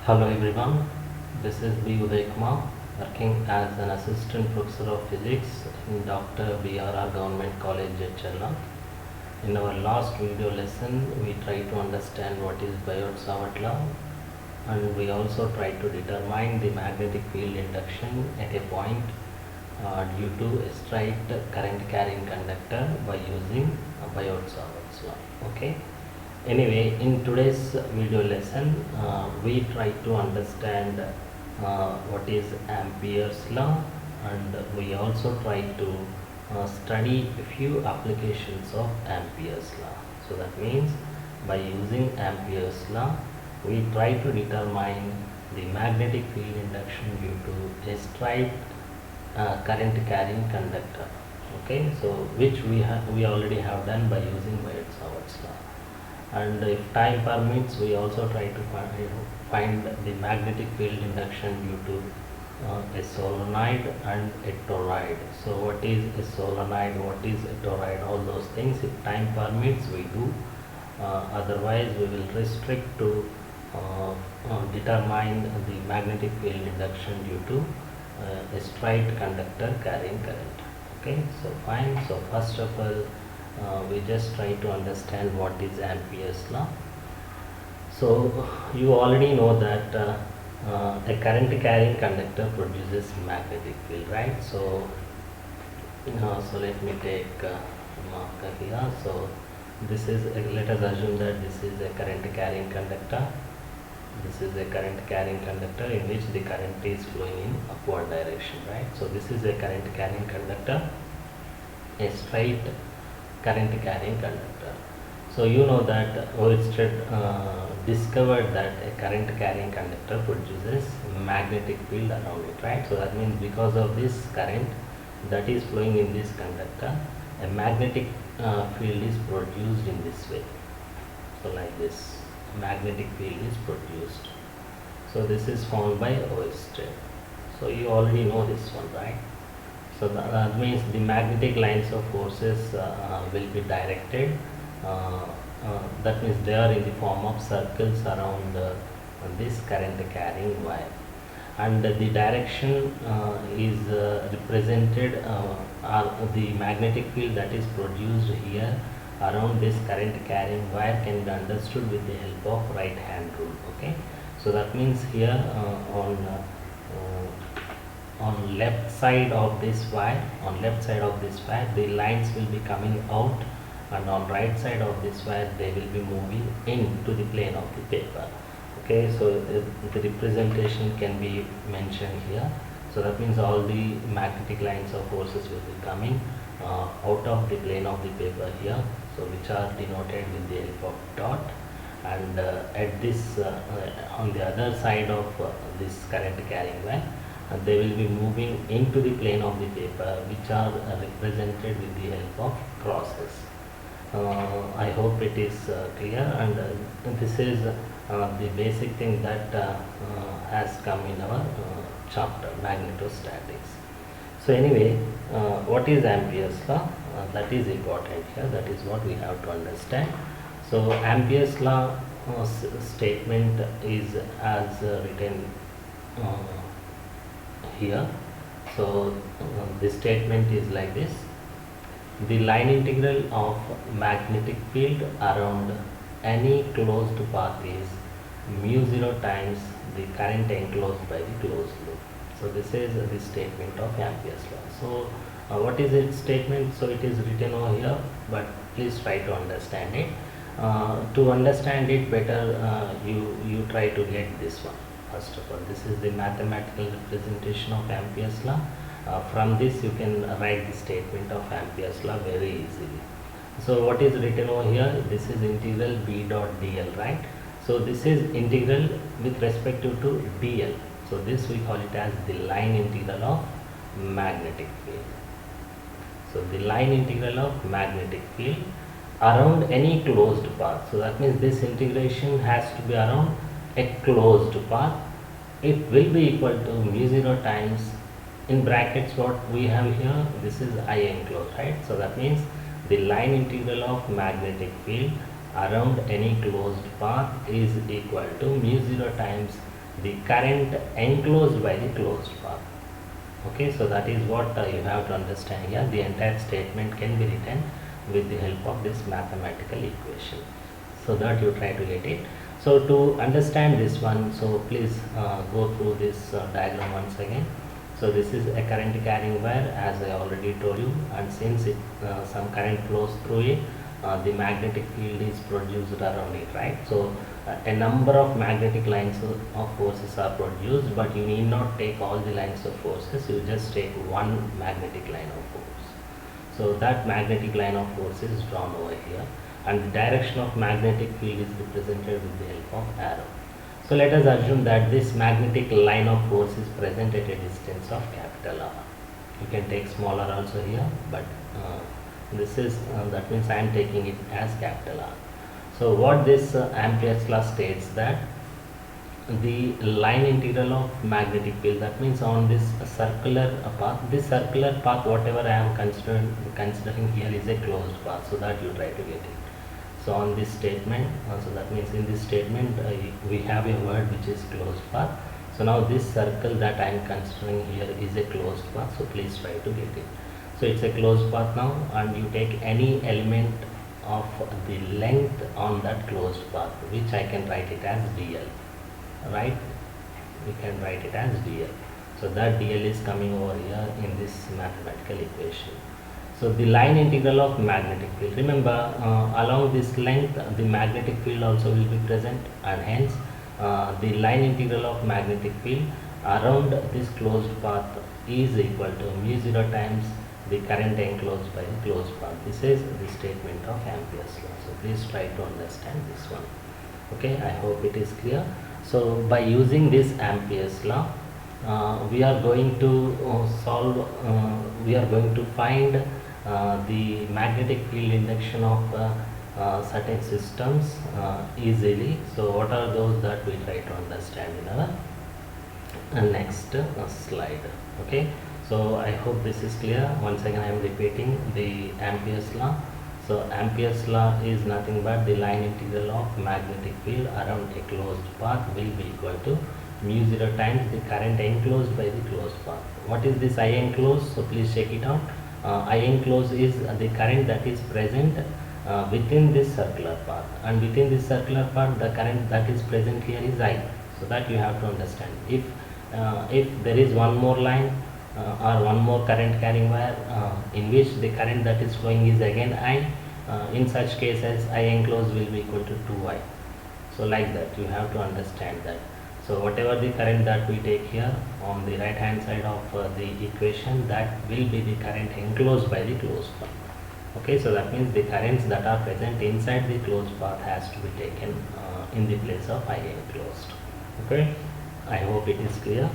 Hello everyone, this is B. Uday Kumar, working as an assistant professor of physics in Dr. B.R.R. Government College at Chennai. In our last video lesson, we tried to understand what is Biot-Savart law, and we also tried to determine the magnetic field induction at a point due to a straight current carrying conductor by using Biot-Savart's law. Okay. Anyway, in today's video lesson, we try to understand what is Ampere's law, and we also try to study a few applications of Ampere's law. So that means by using Ampere's law, we try to determine the magnetic field induction due to a straight current carrying conductor. Okay, so which we already have done by using Biot-Savart's law. And if time permits, we also try to find the magnetic field induction due to a solenoid and a toroid. So what is a solenoid, what is a toroid, all those things, if time permits, we do. Otherwise we will restrict to determine the magnetic field induction due to a straight conductor carrying current. Okay, so fine. So first of all, we just try to understand what is Ampere's law. So you already know that a current carrying conductor produces magnetic field, right? So let me take a marker here. So this is let us assume that this is a current carrying conductor. This is a current carrying conductor in which the current is flowing in upward direction, right? So this is a current carrying conductor, a straight current carrying conductor. So you know that Oersted discovered that a current carrying conductor produces magnetic field around it, right? So that means because of this current that is flowing in this conductor, a magnetic field is produced in this way. So like this, magnetic field is produced. So this is found by Oersted. So you already know this one, right? So that means the magnetic lines of forces will be directed. That means they are in the form of circles around this current carrying wire, and the direction is represented, or the magnetic field that is produced here around this current carrying wire can be understood with the help of right hand rule. Okay, so that means here on left side of this wire, the lines will be coming out, and on right side of this wire they will be moving into the plane of the paper. Okay, so the representation can be mentioned here. So that means all the magnetic lines of forces will be coming out of the plane of the paper here, so which are denoted with the help of dot, and at this on the other side of this current carrying wire, they will be moving into the plane of the paper, which are represented with the help of crosses. I hope it is clear, and this is the basic thing that has come in our chapter magnetostatics. So anyway, what is Ampere's law? That is important here. That is what we have to understand. So Ampere's law statement is as written here. So this statement is like this: the line integral of magnetic field around any closed path is mu0 times the current enclosed by the closed loop. So this is the statement of Ampere's law. So what is its statement? So it is written over here, but please try to understand it. To understand it better, you try to get this one. First of all, this is the mathematical representation of Ampere's law. From this you can write the statement of Ampere's law very easily. So what is written over here? This is integral B dot dl, right? So this is integral with respect to dl. So this we call it as the line integral of magnetic field. So the line integral of magnetic field around any closed path. So that means this integration has to be around a closed path. It will be equal to mu0 times, in brackets what we have here, this is I enclosed, right? So that means the line integral of magnetic field around any closed path is equal to mu0 times the current enclosed by the closed path. Okay, so that is what you have to understand here. The entire statement can be written with the help of this mathematical equation, so that you try to get it. So to understand this one, so please go through this diagram once again. So this is a current carrying wire, as I already told you, and since some current flows through it, the magnetic field is produced around it, right? So a number of magnetic lines of forces are produced, but you need not take all the lines of forces, you just take one magnetic line of force. So that magnetic line of force is drawn over here, and the direction of magnetic field is represented with the help of arrow. So let us assume that this magnetic line of force is present at a distance of capital R. You can take smaller also here, but this is that means I am taking it as capital R. So what this Ampere's law states that the line integral of magnetic field, that means on this circular path, whatever I am considering here is a closed path, so that you try to get it. So on this statement, so that means in this statement we have a word which is closed path. So now this circle that I am considering here is a closed path, so please try to get it. So it's a closed path now, and you take any element of the length on that closed path, which I can write it as dl, right? We can write it as dl. So that dl is coming over here in this mathematical equation. So the line integral of magnetic field, remember along this length the magnetic field also will be present, and hence the line integral of magnetic field around this closed path is equal to mu0 times the current enclosed by the closed path. This is the statement of Ampere's law. So please try to understand this one. Okay, I hope it is clear. So by using this Ampere's law, we are going to we are going to find the magnetic field induction of certain systems easily. So what are those that we try to understand in our next slide. Okay, so I hope this is clear. Once again I am repeating the Ampere's law. So Ampere's law is nothing but the line integral of magnetic field around a closed path will be equal to mu0 times the current enclosed by the closed path. What is this I enclosed? So please check it out. I enclosed is the current that is present within this circular path, and within this circular path the current that is present here is I. So that you have to understand. If there is one more line or one more current carrying wire in which the current that is flowing is again I, in such cases I enclosed will be equal to 2I. So like that you have to understand that. So whatever the current that we take here on the right hand side of the equation, that will be the current enclosed by the closed path. Okay, so that means the currents that are present inside the closed path has to be taken in the place of I enclosed. Okay, I hope it is clear.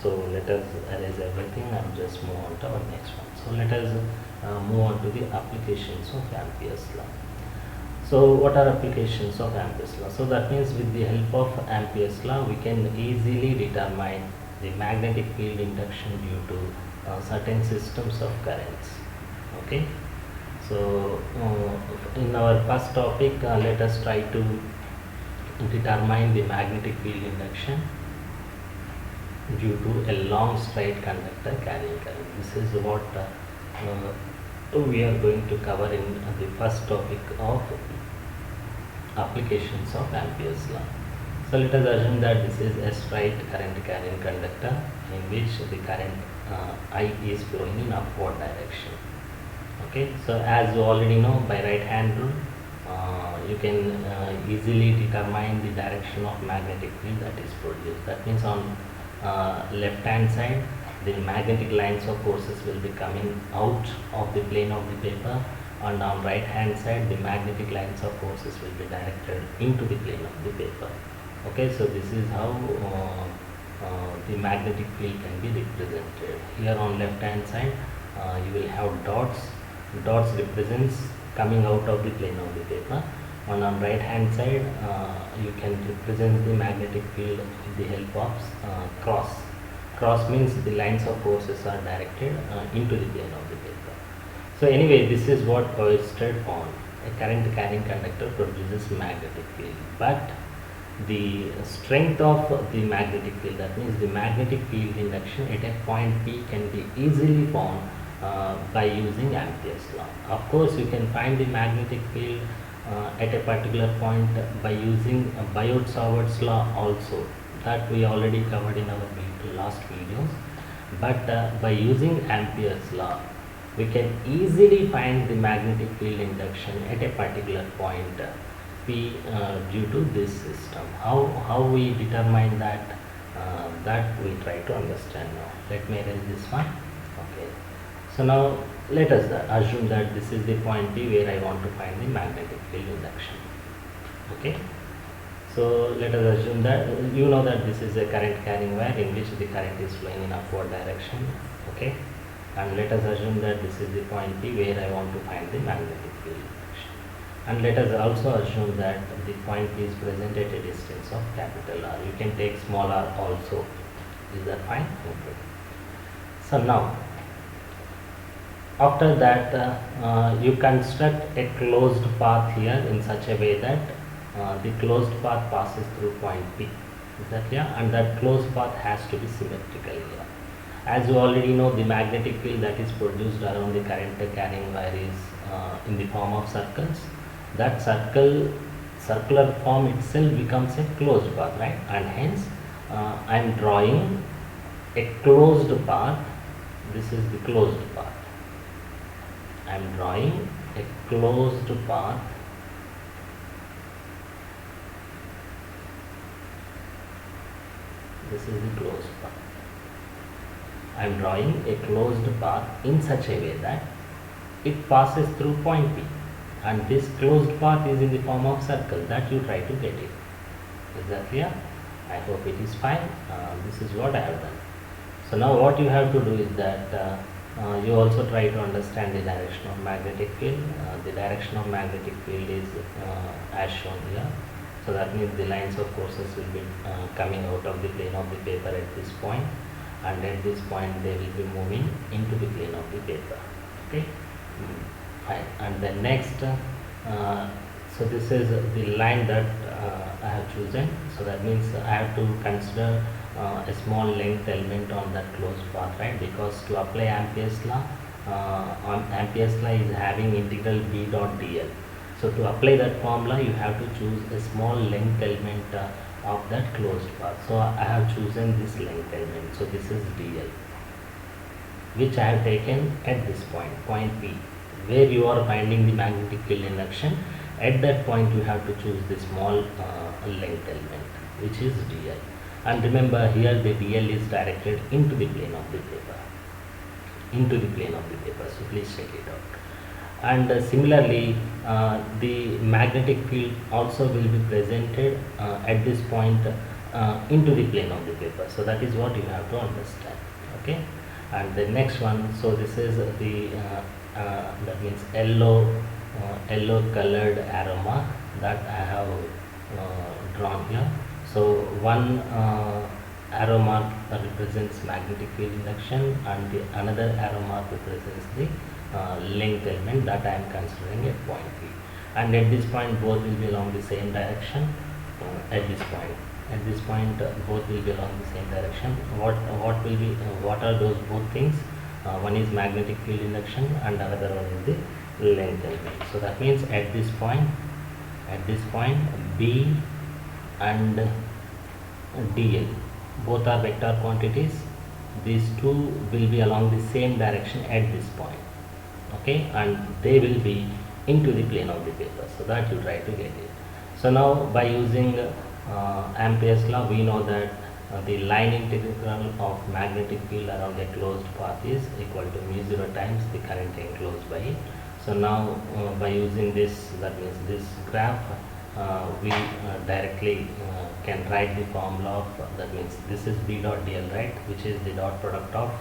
So let us erase everything and just move on to our next one. So let us move on to the applications of Ampere's law. So what are applications of Ampere's law? So that means with the help of Ampere's law we can easily determine the magnetic field induction due to certain systems of currents. Okay, so in our first topic let us try to determine the magnetic field induction due to a long straight conductor carrying current. This is what we are going to cover in the first topic of applications of Ampere's law. So let us assume that this is a straight current carrying conductor in which the current I is flowing in upward direction. Okay, so as you already know, by right hand rule you can easily determine the direction of magnetic field that is produced. That means on left hand side the magnetic lines of forces will be coming out of the plane of the paper, and on right hand side the magnetic lines of forces will be directed into the plane of the paper. Okay, so this is how the magnetic field can be represented. Here on left hand side you will have dots represents coming out of the plane of the paper, and on right hand side you can represent the magnetic field with the help of cross means the lines of forces are directed into the plane of the paper. So anyway, this is what Oersted found. A current carrying conductor produces magnetic field, but the strength of the magnetic field, that means the magnetic field induction at a point P can be easily found by using Ampere's law. Of course, you can find the magnetic field at a particular point by using Biot-Savart's law also, that we already covered in our last videos. But by using Ampere's law, we can easily find the magnetic field induction at a particular point P due to this system. How we determine that, that we try to understand now. Let me erase this one. Okay. So now let us assume that this is the point P where I want to find the magnetic field induction. Okay. So let us assume that you know that this is a current carrying wire in which the current is flowing in upward direction. Okay. And let us assume that this is the point P where I want to find the magnetic field induction. And let us also assume that the point P is present at a distance of capital R. You can take small r also. Is that fine? Okay. So now, after that, you construct a closed path here in such a way that the closed path passes through point P. Is that clear? And that closed path has to be symmetrical here. As you already know, the magnetic field that is produced around the current carrying wire is in the form of circles. That circular form itself becomes a closed path, right? And hence I am drawing a closed path. This is the closed path. I am drawing a closed path this is the closed path. I am drawing a closed path in such a way that it passes through point P, and this closed path is in the form of circle that you try to get it. Is that clear? I hope it is fine. This is what I have done. So now what you have to do is that you also try to understand the direction of magnetic field. The direction of magnetic field is as shown here. So that means the lines of forces will be coming out of the plane of the paper at this point, and at this point they will be moving into the plane of the paper. Okay, fine. And the next, so this is the line that I have chosen. So that means I have to consider a small length element on that closed path, right? Because to apply Ampere's law, Ampere's law is having integral B dot dl. So to apply that formula, you have to choose a small length element of that closed path. So I have chosen this length element. So this is dl, which I have taken at this point P, where you are finding the magnetic field induction. At that point, you have to choose the small length element, which is dl. And remember, here the dl is directed into the plane of the paper. Into the plane of the paper. So please check it out. And similarly, the magnetic field also will be presented at this point into the plane of the paper. So that is what you have to understand. Okay. And the next one, so this is the that means yellow colored arrow mark that I have drawn here. So one arrow mark represents magnetic field induction, and the another arrow mark represents the length element that I am considering at point P. And at this point, both will be along the same direction. At this point, both will be along the same direction. What will be what are those both things? One is magnetic field induction, and another one is the length element. So that means at this point, B and dl both are vector quantities. These two will be along the same direction at this point. Okay, and they will be into the plane of the paper, so that you try to get it. So now by using Ampere's law, we know that the line integral of magnetic field around a closed path is equal to mu0 times the current enclosed by it. So now by using this, that means this graph, we directly can write the formula of, that means this is B dot dl, right, which is the dot product of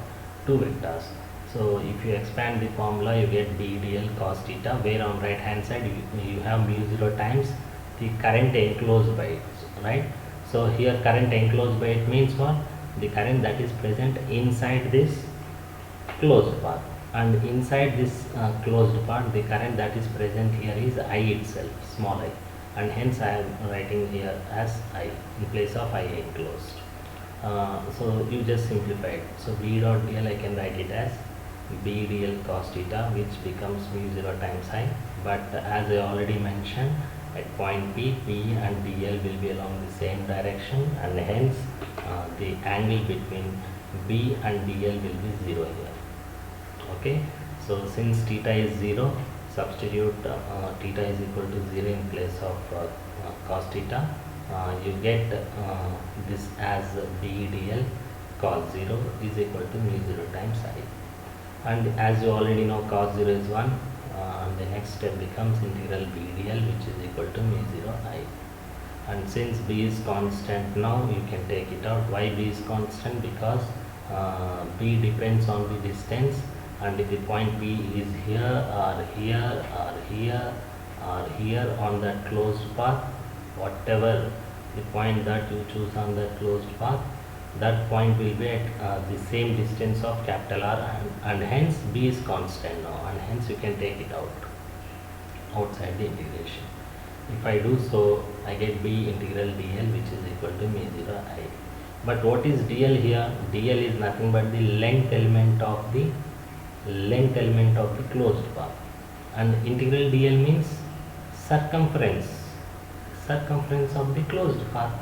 two vectors. So if you expand the formula, you get d dl cos theta, where on right hand side you have mu0 times the current enclosed by it, right? So here current enclosed by it means what? The current that is present inside this closed path, and inside this closed part, the current that is present here is I itself, small I. and hence I am writing here as I in place of I enclosed. So you just simplify it. So B dot dl I can write it as B dl cos theta, which becomes mu 0 times I, but as I already mentioned, at point P, P and dl will be along the same direction, and hence the angle between B and dl will be 0 here. Okay, so since theta is 0, substitute theta is equal to 0 in place of cos theta. You get this as B dl cos 0 is equal to mu 0 times I, and as you already know, cos 0 is 1. The next step becomes integral B dl, which is equal to mu 0 I, and since B is constant now, you can take it out. Why B is constant? Because B depends on the distance, and if the point P is here or here or here or here on that closed path, whatever the point that you choose on that closed path, that point will be at the same distance of capital R, and hence B is constant now, and hence you can take it outside the integration. If I do so, I get B integral dl, which is equal to mu 0 I. But what is dl here? Dl is nothing but the length element of the closed path, and integral dl means circumference of the closed path.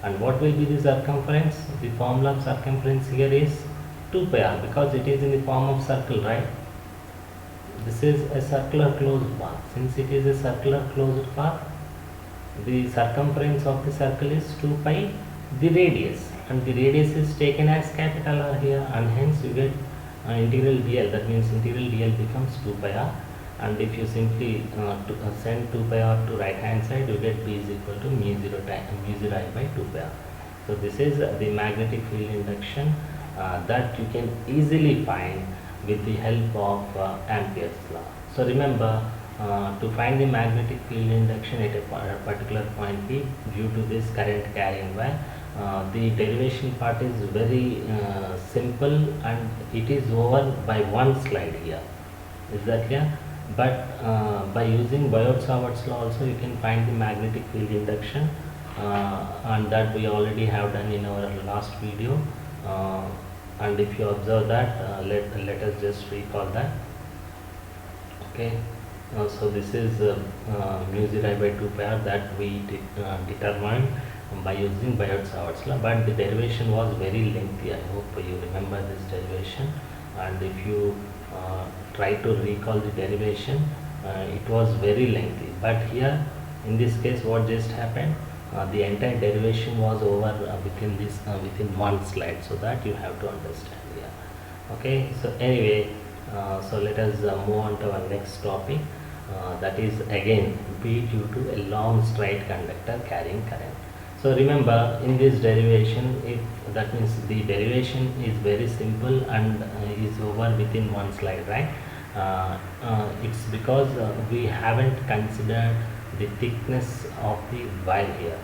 And what will be the circumference? The formula of circumference here is 2 pi r, because it is in the form of circle, right? This is a circular closed path. Since it is a circular closed path, the circumference of the circle is 2 pi the radius, and the radius is taken as capital R here, and hence you get integral dl. That means integral dl becomes 2 pi r, and if you simply send 2 pi r to right hand side, you get B is equal to mu 0 I by 2 pi r. So this is the magnetic field induction that you can easily find with the help of Ampere's law. So remember, to find the magnetic field induction at a particular point P due to this current carrying wire, the derivation part is very simple, and it is over by one slide here. Is that clear? But by using Biot-Savart's law also, you can find the magnetic field induction, and that we already have done in our last video. And if you observe that, let us just recall that. Okay, so this is mu 0 I by 2 pi r that we determined by using Biot-Savart's law, but the derivation was very lengthy. I hope you remember this derivation, and if you try to recall the derivation, it was very lengthy. But here in this case, what just happened, the entire derivation was over within one slide, so that you have to understand here. Okay, so anyway, so let us move on to our next topic, that is again B due to a long straight conductor carrying current. So remember, in this derivation, if that means the derivation is very simple and is over within one slide, right? It's because we haven't considered the thickness of the wire here.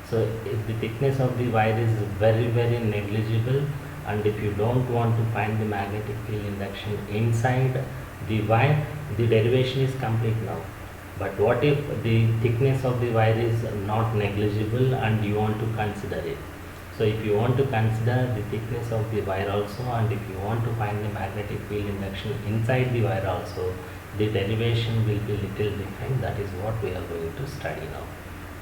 So if the thickness of the wire is very negligible, and if you don't want to find the magnetic field induction inside the wire, the derivation is complete now. But what if the thickness of the wire is not negligible and you want to consider it? So if you want to consider the thickness of the wire also, and if you want to find the magnetic field induction inside the wire also, the derivation will be little different. That is what we are going to study now.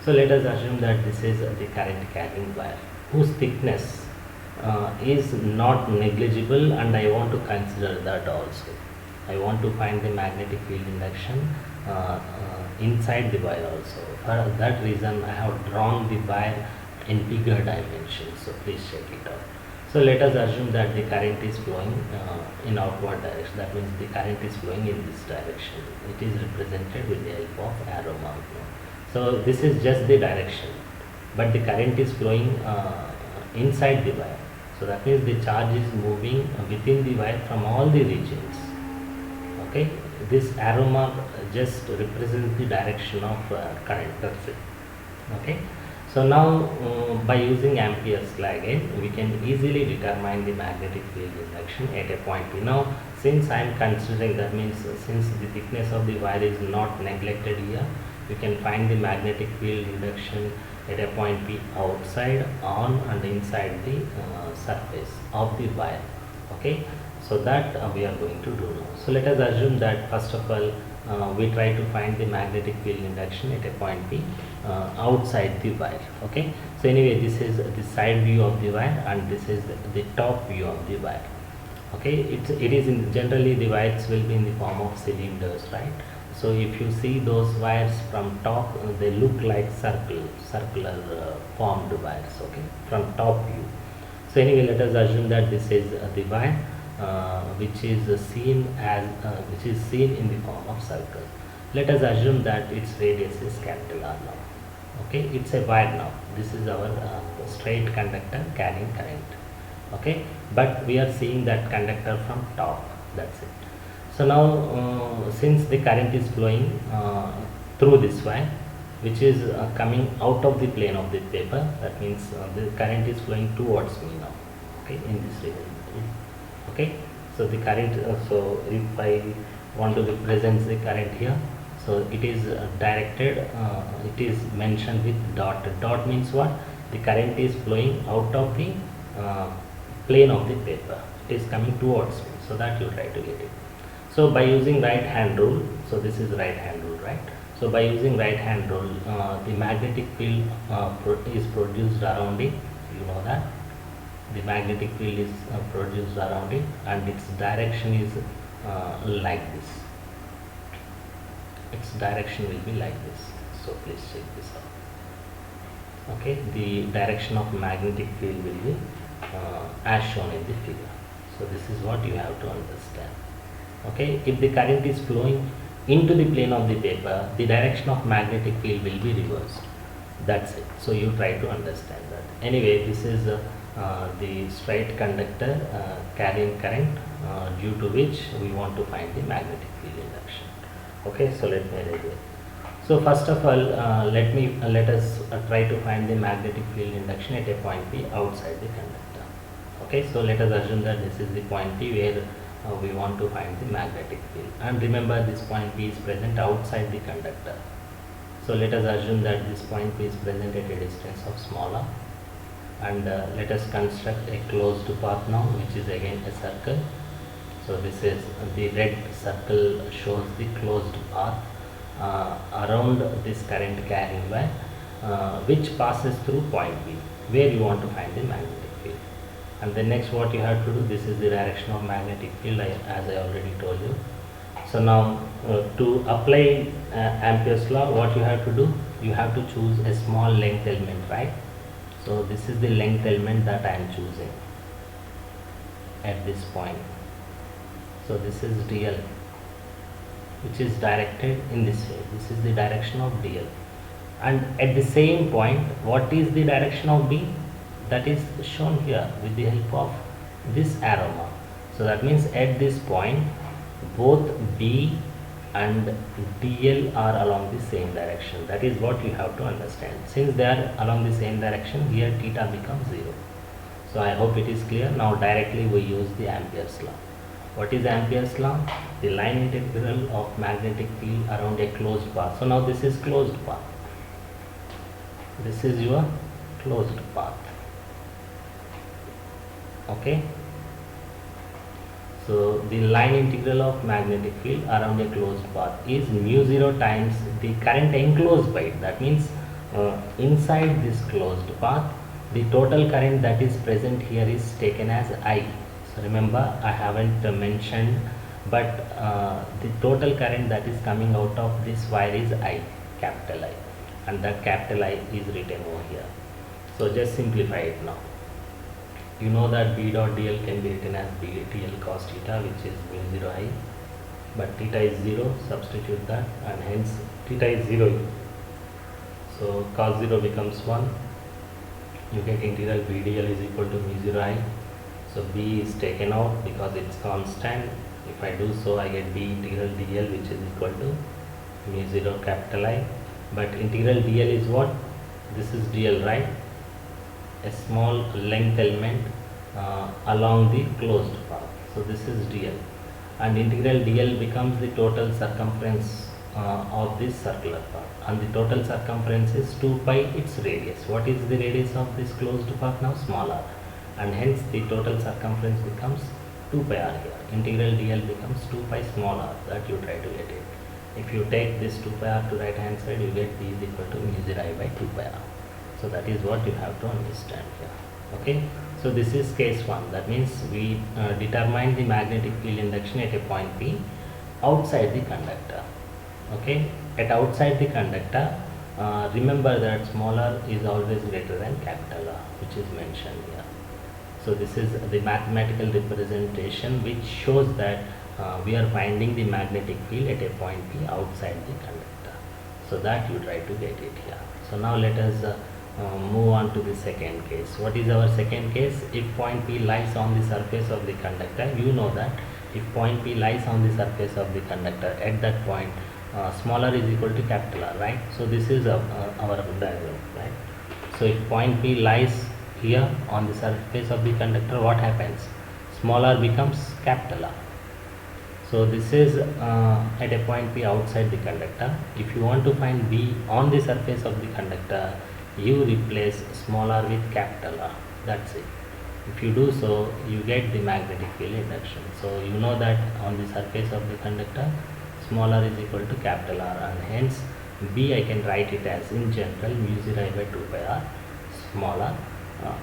So let us assume that this is the current carrying wire whose thickness is not negligible, and I want to consider that also. I want to find the magnetic field induction inside the wire also. For that reason, I have drawn the wire in bigger dimensions. So please check it out. So let us assume that the current is flowing in outward direction. That means the current is flowing in this direction. It is represented with the help of arrow mark. So this is just the direction, but the current is flowing inside the wire. So that means the charge is moving within the wire from all the regions. Okay, this arrow mark just represents the direction of current. That's it. Okay, so now by using Ampere's law again, we can easily determine the magnetic field induction at a point P. Now since I am considering, that means since the thickness of the wire is not neglected here, you can find the magnetic field induction at a point P outside, on and inside the surface of the wire. Okay, so that we are going to do now. So let us assume that first of all we try to find the magnetic field induction at a point P outside the wire. Okay, so anyway, this is the side view of the wire and this is the top view of the wire. Okay, it is in generally the wires will be in the form of cylinders, right? So if you see those wires from top, they look like circular formed wires. Okay, from top view. So anyway, let us assume that this is the wire which is seen in the form of circle. Let us assume that its radius is capital R now. Okay, it's a wire now. This is our straight conductor carrying current. Okay, but we are seeing that conductor from top. That's it. So now since the current is flowing through this wire, which is coming out of the plane of the paper, that means the current is flowing towards me now. Okay, in this region. Okay, so the current, so if I want to represent the current here, so it is directed, it is mentioned with dot. Dot means what? The current is flowing out of the plane of the paper. It is coming towards me, so that you try to get it. So by using right hand rule, so this is right hand rule, right? So by using right hand rule, the magnetic field is produced around it. You know that the magnetic field is produced around it, and its direction is like this. Its direction will be like this. So please check this out. Okay, the direction of magnetic field will be as shown in the figure. So this is what you have to understand. Okay, if the current is flowing into the plane of the paper, the direction of magnetic field will be reversed. That's it. So you try to understand that. Anyway, this is the straight conductor carrying current due to which we want to find the magnetic field induction. Okay, so let me write it. So first of all, let us try to find the magnetic field induction at a point P outside the conductor. Okay, so let us assume that this is the point P where we want to find the magnetic field, and remember this point P is present outside the conductor. So let us assume that this point P is present at a distance of small r, and let us construct a closed path now, which is again a circle. So this is the red circle shows the closed path around this current carrying wire which passes through point B where you want to find the magnetic field. And then next what you have to do, this is the direction of magnetic field as I already told you. So now to apply Ampere's law, what you have to do, you have to choose a small length element, right? So this is the length element that I am choosing at this point. So this is DL, which is directed in this way. This is the direction of DL, and at the same point, what is the direction of B? That is shown here with the help of this arrow mark. So that means at this point, both B and DL are along the same direction. That is what you have to understand. Since they are along the same direction, here theta becomes 0. So I hope it is clear. Now directly we use the Ampere's law. What is Ampere's law? The line integral of magnetic field around a closed path. So now this is closed path. This is your closed path. Okay. So the line integral of magnetic field around a closed path is mu0 times the current enclosed by it. That means inside this closed path, the total current that is present here is taken as I. So remember, I haven't mentioned, but the total current that is coming out of this wire is I, capital I, and that capital I is written over here. So just simplify it now. You know that B dot dl can be written as B dl cos theta, which is mu0 I, but theta is 0, substitute that, and hence theta is 0. So cos 0 becomes 1. You get integral B dl is equal to mu0 I. So B is taken out because it's constant. If I do so, I get B integral dl, which is equal to mu0 capital I. But integral dl is what? This is dl, right? A small length element along the closed path. So this is dl, and integral dl becomes the total circumference of this circular path, and the total circumference is 2 pi its radius. What is the radius of this closed path now? Smaller, and hence the total circumference becomes 2 pi r here. Integral dl becomes 2 pi smaller, that you try to get it. If you take this 2 pi r to right hand side, you get d is equal to mu 0 I by 2 pi r. So that is what you have to understand here. Okay, so this is case 1. That means we determine the magnetic field induction at a point P outside the conductor. Okay, at outside the conductor, remember that smaller is always greater than capital R, which is mentioned here. So this is the mathematical representation which shows that we are finding the magnetic field at a point P outside the conductor. So that you try to get it here. So now let us move on to the second case. What is our second case? If point P lies on the surface of the conductor, you know that if point P lies on the surface of the conductor, at that point smaller is equal to capital R, right? So this is our diagram, right? So if point P lies here on the surface of the conductor, what happens? Smaller becomes capital R. So this is at a point P outside the conductor. If you want to find B on the surface of the conductor, you replace smaller with capital R. That's it. If you do so, you get the magnetic field induction. So you know that on the surface of the conductor, smaller is equal to capital R, and hence B I can write it as in general mu 0 I by 2 pi r smaller.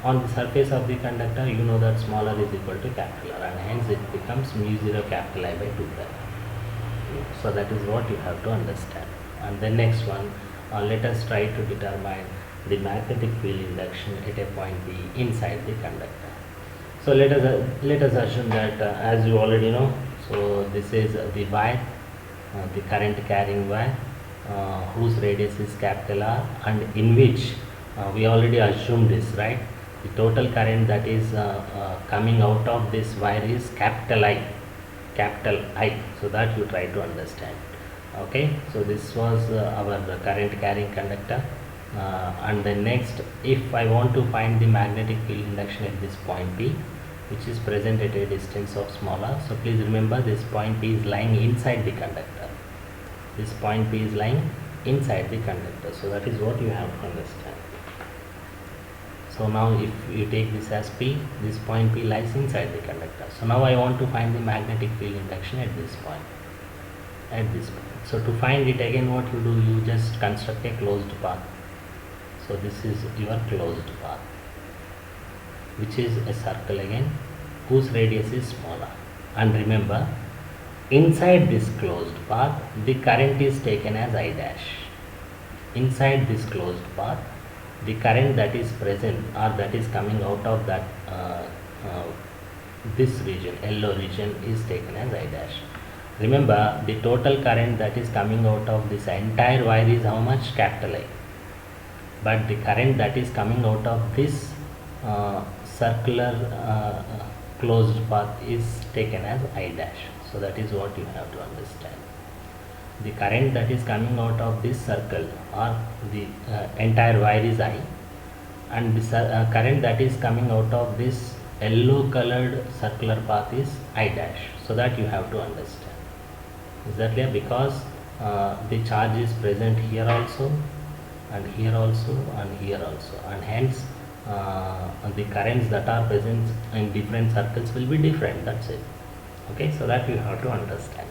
On the surface of the conductor, you know that smaller is equal to capital R, and hence it becomes mu 0 capital I by 2 pi r. So that is what you have to understand. And the next one, let us try to determine the magnetic field induction at a point B inside the conductor. So let us assume that as you already know, so this is the wire, the current carrying wire, whose radius is capital R, and in which we already assumed this, right? The total current that is coming out of this wire is capital I. So that you try to understand. Okay, so this was our current carrying conductor. And then next, if I want to find the magnetic field induction at this point P, which is present at a distance of smaller, so please remember this point P is lying inside the conductor. This point P is lying inside the conductor. So that is what you have to understand. So now if you take this as P, this point P lies inside the conductor. So now I want to find the magnetic field induction at this point. So to find it, again what you do, you just construct a closed path. So this is your closed path, which is a circle again, whose radius is smaller. And remember, inside this closed path, the current is taken as I dash. Inside this closed path, the current that is present or that is coming out of that this region, yellow region, is taken as I dash. Remember, the total current that is coming out of this entire wire is how much? Capital I. But the current that is coming out of this circular closed path is taken as I dash. So that is what you have to understand. The current that is coming out of this circle or the entire wire is I, and the current that is coming out of this yellow colored circular path is I dash. So that you have to understand. Is that clear? Because the charge is present here also, and here also, and here also, and hence the currents that are present in different circles will be different. That's it. Okay, so that you have to understand.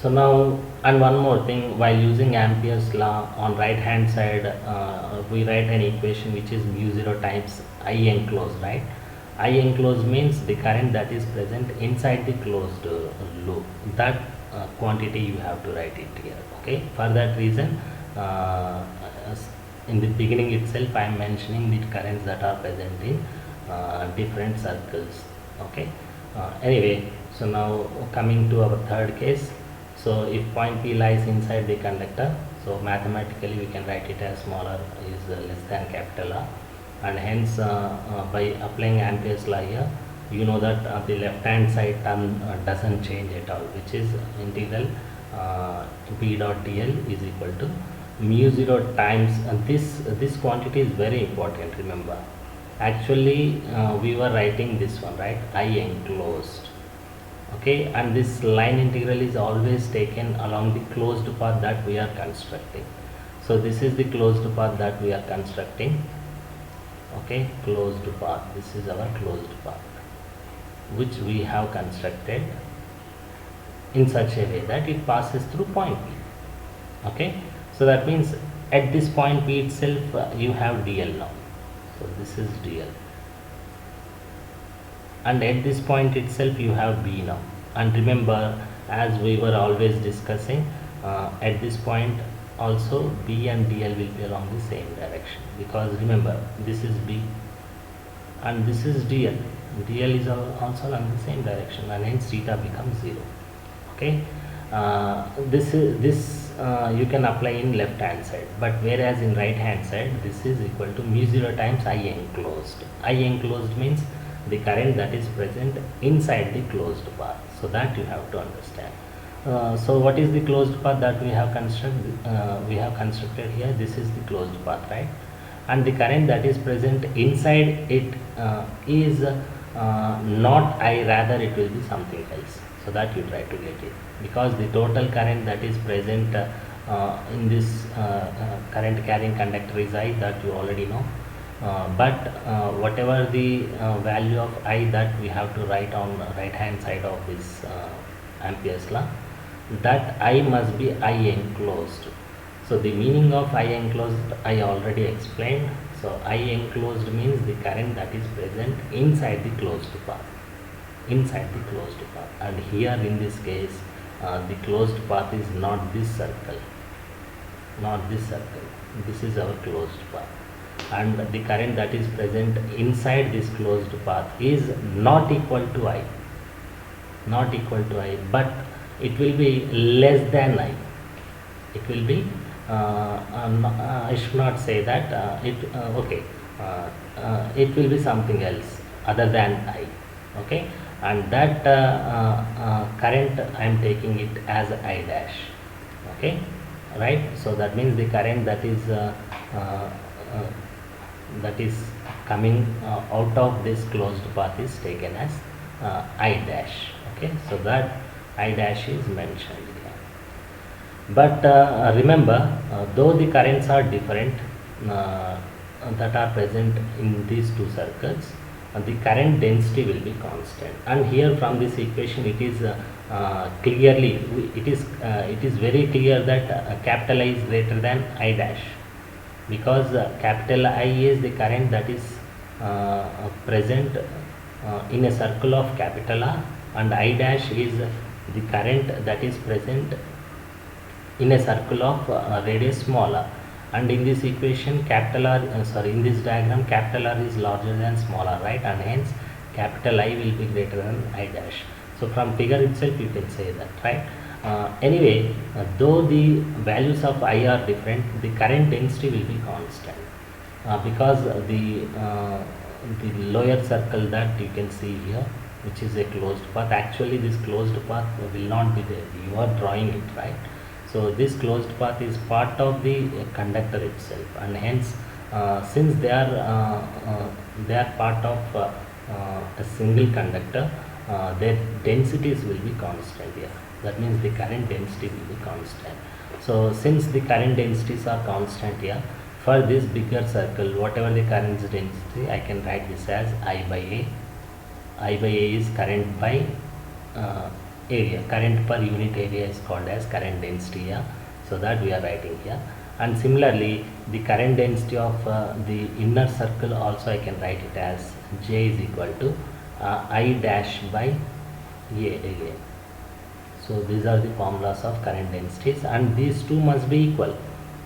So now, and one more thing, while using Ampere's law, on right hand side we write an equation which is mu 0 times I enclosed, right? I enclosed means the current that is present inside the closed loop. That quantity you have to write it here. Okay, for that reason, in the beginning itself I am mentioning the currents that are present in different circles. Okay, anyway, so now coming to our third case. So if point P lies inside the conductor, so mathematically we can write it as smaller is less than capital R, and hence by applying Ampere's law here, you know that the left hand side term doesn't change at all, which is integral B dot dl is equal to mu 0 times, and this quantity is very important. Remember, actually we were writing this one, right? I enclosed. Okay, and this line integral is always taken along the closed path that we are constructing. So this is the closed path that we are constructing. Okay, closed path, this is our closed path which we have constructed in such a way that it passes through point P. Okay, so that means at this point P itself you have dl now. So this is dl, and at this point itself you have B now. And remember, as we were always discussing, at this point also B and dl will be along the same direction, because remember this is B and this is dl. dl is also along the same direction, and hence theta becomes 0. Okay, this you can apply in left hand side, but whereas in right hand side this is equal to mu 0 times I enclosed. I enclosed means the current that is present inside the closed path. So that you have to understand. So what is the closed path that we have constructed here? This is the closed path, right? And the current that is present inside it is not I, rather it will be something else. So that you try to get it, because the total current that is present in this current carrying conductor is I, that you already know. But whatever the value of I that we have to write on right hand side of this Ampere's law, that I must be I enclosed. So the meaning of I enclosed I already explained. So I enclosed means the current that is present inside the closed path, inside the closed path. And here in this case the closed path is not this circle, not this circle. This is our closed path, and the current that is present inside this closed path is not equal to I, not equal to I, but it will be less than I. It will be I should not say that it will be something else other than I. Okay, and that current I am taking it as I dash. Okay, right? So that means the current that is coming out of this closed path is taken as I dash. Okay, so that I dash is mentioned here. But remember, though the currents are different that are present in these two circles, the current density will be constant. And here from this equation it is clearly it is very clear that capital I is greater than I dash, because capital I is the current that is present in a circle of capital R, and I dash is the current that is present in a circle of radius small r. And in this equation capital R, in this diagram capital R is larger than small r, right? And hence capital I will be greater than I dash. So from figure itself you can say that, right? Anyway, though the values of I are different, the current density will be constant, because the lower circle that you can see here, which is a closed path, actually this closed path will not be there, you are drawing it, right? So this closed path is part of the conductor itself, and hence since they are part of a single conductor, their densities will be constant here. That means the current density will be constant. So since the current densities are constant here, for this bigger circle, whatever the current density, I can write this as I by A. I by A is current by area. Current per unit area is called as current density here. So that we are writing here. And similarly, the current density of the inner circle also I can write it as J is equal to I dash by A again. So these are the formulas of current densities, and these two must be equal,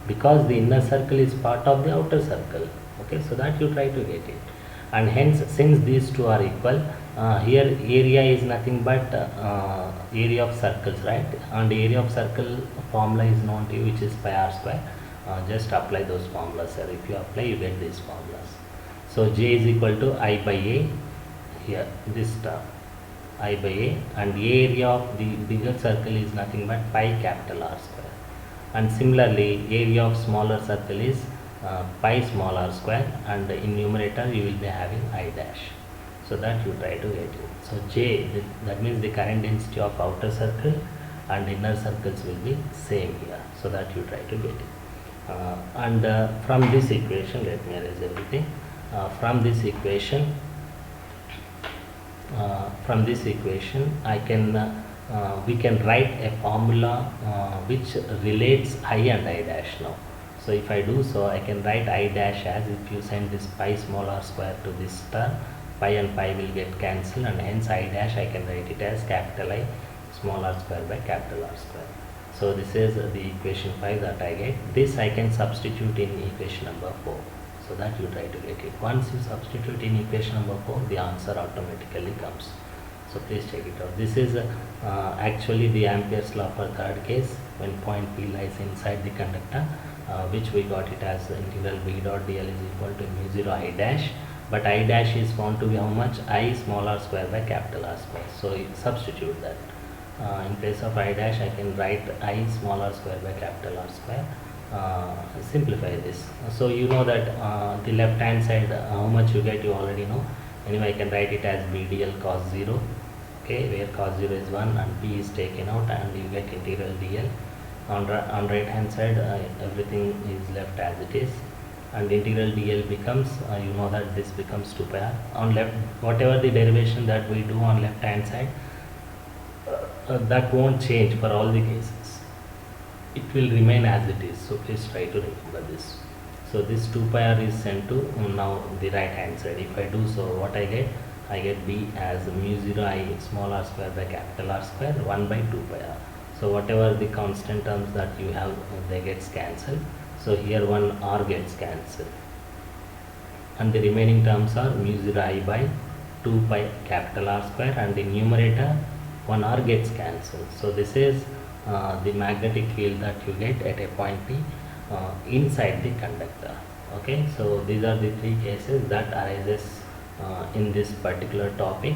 because the inner circle is part of the outer circle. Okay, so that you try to get it. And hence since these two are equal, here area is nothing but area of circles, right? And the area of circle formula is known to you, which is pi r square. Just apply those formulas, sir. If you apply, you get these formulas. So J is equal to I by A, here this term I by A, and area of the bigger circle is nothing but pi capital R square. And similarly, area of smaller circle is pi small r square, and in numerator you will be having I dash. So that you try to get it. So J, that means the current density of outer circle and inner circles will be same here. So that you try to get it. And from this equation, let me erase everything. From this equation I can we can write a formula which relates I and I dash now. So if I do so, I can write I dash as, if you send this pi small r square to this term, pi and pi will get cancelled, and hence I dash I can write it as capital I small r square by capital R square. So this is the equation 5 that I get. This I can substitute in equation number 4. So that you try to get it. Once you substitute in equation number 4, the answer automatically comes. So please check it out. This is actually the Ampere's law for third case, when point P lies inside the conductor, which we got it as integral B dot dl is equal to mu 0 I dash, but I dash is found to be how much? I small r square by capital R square. So substitute that. In place of I dash, I can write I small r square by capital R square. Simplify this. So you know that the left hand side, how much you get, you already know. Anyway, I can write it as B dl cos 0, okay, where cos 0 is 1 and P is taken out, and you get integral dl. On right hand side, everything is left as it is, and integral dl becomes, you know that this becomes 2 pi r. On left, whatever the derivation that we do on left hand side, that won't change for all the cases. It will remain as it is. So please try to remember this. So this 2 pi r is sent to now the right hand side. If I do so, what I get? I get B as mu 0 I small r square by capital R square 1 by 2 pi r. So whatever the constant terms that you have, they gets cancelled. So here one r gets cancelled, and the remaining terms are mu 0 I by 2 pi capital R square, and the numerator one r gets cancelled. So this is the magnetic field that you get at a point P inside the conductor. Okay, so these are the three cases that arises in this particular topic.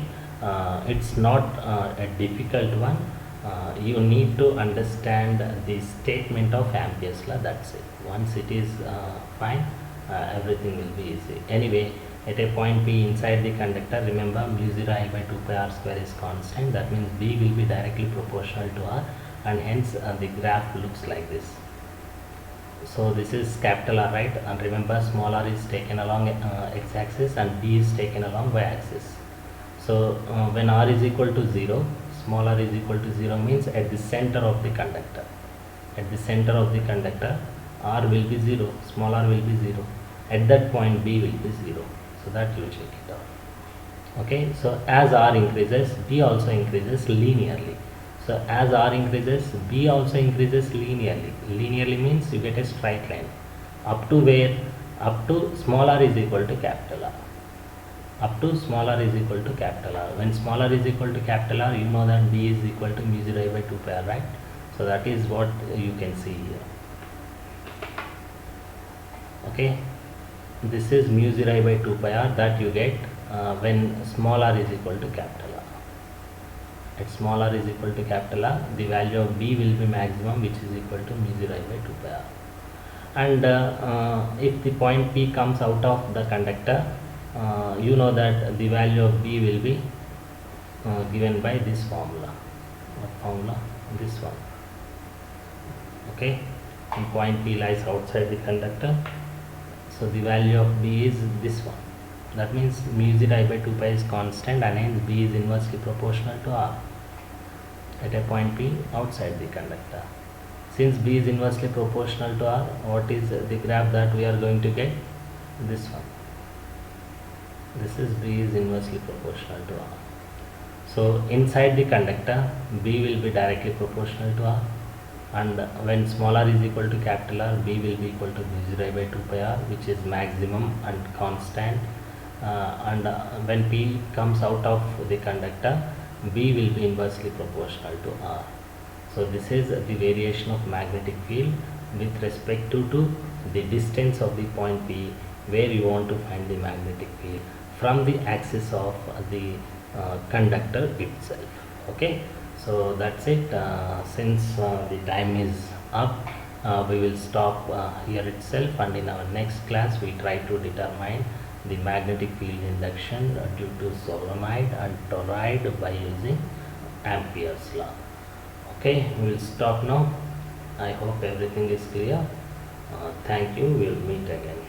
It's not a difficult one. You need to understand the statement of Ampere's law, that's it. Once it is fine, everything will be easy. Anyway, at a point P inside the conductor, remember mu 0 I by 2 pi r square is constant. That means B will be directly proportional to R, and hence the graph looks like this. So this is capital R, right? And remember, small r is taken along x-axis and B is taken along y-axis. So when r is equal to 0, small r is equal to 0 means at the center of the conductor. At the center of the conductor, r will be 0, small r will be 0. At that point, B will be 0. So that you check it out. Okay, so as r increases, B also increases linearly. So as r increases, B also increases linearly. Linearly means you get a straight line. Up to where? Up to small r is equal to capital R. Up to small r is equal to capital R. When small r is equal to capital R, you know that B is equal to mu 0 I by 2 pi r, right? So that is what you can see here. Okay, this is mu 0 I by 2 pi r that you get when small r is equal to capital R. At small r is equal to capital R, the value of B will be maximum, which is equal to mu 0 I by 2 pi r. And if the point P comes out of the conductor, you know that the value of B will be given by this formula. What formula? This one. Okay, and point P lies outside the conductor, so the value of B is this one. That means mu 0 I by 2 pi is constant, and hence B is inversely proportional to R at a point P outside the conductor. Since B is inversely proportional to R, what is the graph that we are going to get? This one. This is B is inversely proportional to R. So inside the conductor, B will be directly proportional to R, and when small r is equal to capital R, B will be equal to mu 0 I by 2 pi r, which is maximum and constant. And when P comes out of the conductor, B will be inversely proportional to R. So this is the variation of magnetic field with respect to the distance of the point P where you want to find the magnetic field from the axis of the conductor itself. Okay, so that's it. Since the time is up, we will stop here itself, and in our next class we try to determine the magnetic field induction due to solenoid and toroid by using Ampere's law. Okay, we'll stop now. I hope everything is clear. Thank you. We'll meet again.